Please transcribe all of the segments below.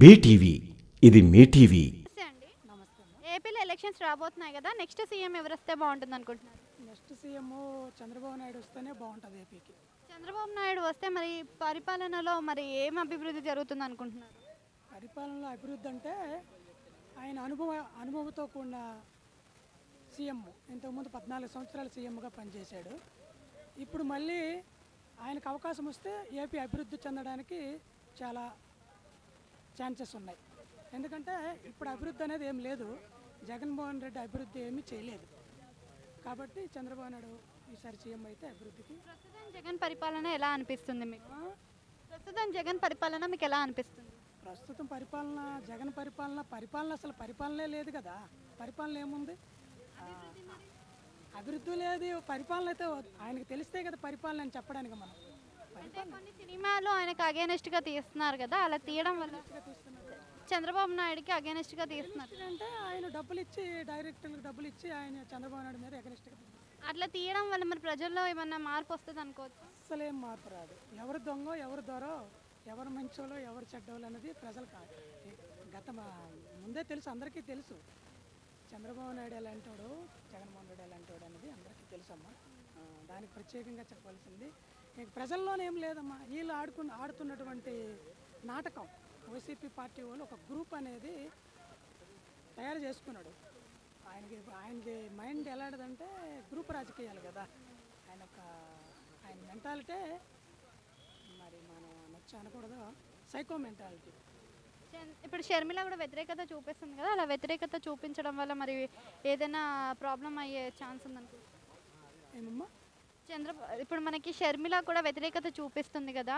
BTV ఇది మీ TV. ఏపీలో elections రాబోతున్నాయి కదా, నెక్స్ట్ సీఎం ఎవరు వస్తే బాగుంటుంది అనుకుంటున్నారు? నెక్స్ట్ సీఎం చంద్రబాబు నాయుడు వస్తేనే బాగుంటుంది ఏపీకి. చంద్రబాబు నాయుడు వస్తే మరి పరిపాలనలో మరి ఏం అభివృద్ధి జరుగుతుంది అనుకుంటున్నారు? పరిపాలనలో అభివృద్ధి అంటే ఆయన అనుభవంతో కూడిన సీఎం. ఇంతకుముందు 14 సంవత్సరాలు సీఎంగా పనిచేశాడు. ఇప్పుడు మళ్ళీ ఆయనకు అవకాశం వస్తే ఏపీ అభివృద్ధి చెందడానికి చాలా ఛాన్సెస్ ఉన్నాయి. ఎందుకంటే ఇప్పుడు అభివృద్ధి అనేది ఏం లేదు. జగన్మోహన్ రెడ్డి అభివృద్ధి ఏమీ చేయలేదు. కాబట్టి చంద్రబాబు నాయుడు ఈసారి సీఎం అయితే అభివృద్ధికి. ప్రస్తుతం జగన్ పరిపాలన ఎలా అనిపిస్తుంది మీకు? ప్రస్తుతం జగన్ పరిపాలన మీకు ఎలా అనిపిస్తుంది? ప్రస్తుతం పరిపాలన జగన్ పరిపాలన అసలు పరిపాలనే లేదు కదా. పరిపాలన ఏముంది? అభివృద్ధి లేదు. పరిపాలన అయితే ఆయనకు తెలిస్తే కదా పరిపాలన అని చెప్పడానికి. మనం కొన్ని సినిమాలు ఆయనకు అగేనెస్ట్గా తీస్తున్నారు కదా, అలా తీయడం వల్ల చంద్రబాబు నాయుడుకి అగేనెస్ట్గా తీస్తున్నారు అంటే ఆయన డబ్బులు ఇచ్చి, డైరెక్టర్లకు డబ్బులు ఇచ్చి ఆయన చంద్రబాబు నాయుడు మీద అగేనెస్ట్గా అట్లా తీయడం వల్ల మరి ప్రజల్లో ఏమన్నా మార్పు వస్తుంది అనుకోవచ్చు? అసలేం మార్పు రాదు. ఎవరు దొంగ ఎవరు దొరో, ఎవరు మంచోలో ఎవరు చెడ్డోళ్ళు అనేది ప్రజలు కాదు. ముందే తెలుసు, అందరికీ తెలుసు. చంద్రబాబు నాయుడు ఎలాంటోడు, జగన్మోహన్ రెడ్డి ఎలాంటోడు అనేది అందరికీ తెలుసమ్మా. దానికి ప్రత్యేకంగా చెప్పవలసింది నీకు ప్రజల్లోనే ఏం లేదమ్మా. వీళ్ళు ఆడుతున్నటువంటి నాటకం. వైసీపీ పార్టీ వాళ్ళు ఒక గ్రూప్ అనేది తయారు చేసుకున్నాడు. ఆయనకి మైండ్ ఎలాంటిదంటే గ్రూప్ రాజకీయాలు కదా. ఆయన మెంటాలిటీ మరి మనం నచ్చి అనకూడదు, సైకో మెంటాలిటీ. ఇప్పుడు షర్మిల కూడా వ్యతిరేకత చూపిస్తుంది కదా, అలా వ్యతిరేకత చూపించడం వల్ల మరి ఏదైనా ప్రాబ్లం అయ్యే ఛాన్స్ ఉందనుకో? ఏమమ్మా? ఇప్పుడు మనకి షర్మిల కూడా వ్యతిరేకత చూపిస్తుంది కదా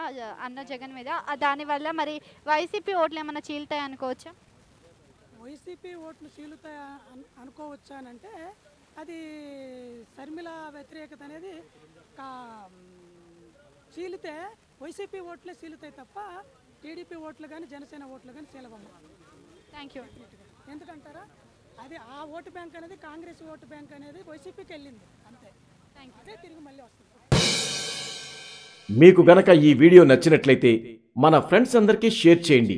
అన్న జగన్ మీద, దానివల్ల మరి వైసీపీ ఓట్లు ఏమైనా చీలుతాయి అనుకోవచ్చా? వైసీపీ ఓట్లు చీలుతాయి అనుకోవచ్చా అని అంటే అది షర్మిల వ్యతిరేకత అనేది చీలితే వైసీపీ ఓట్లే చీలుతాయి తప్ప టీడీపీ ఓట్లు కానీ జనసేన ఓట్లు కానీ చీలవమ్మ. Thank you. ఎందుకంటారా, అది ఆ ఓటు బ్యాంక్ అనేది కాంగ్రెస్ ఓటు బ్యాంక్ అనేది వైసీపీకి వెళ్ళింది అంతే. అదే తిరిగి మళ్ళీ వస్తుంది. మీకు గనక ఈ వీడియో నచ్చినట్లయితే మన ఫ్రెండ్స్ అందరికీ షేర్ చేయండి.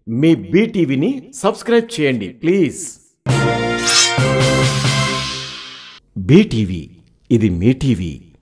మీ బీటీవీని సబ్స్క్రైబ్ చేయండి ప్లీజ్. బీటీవీ ఇది మీ టీవీ.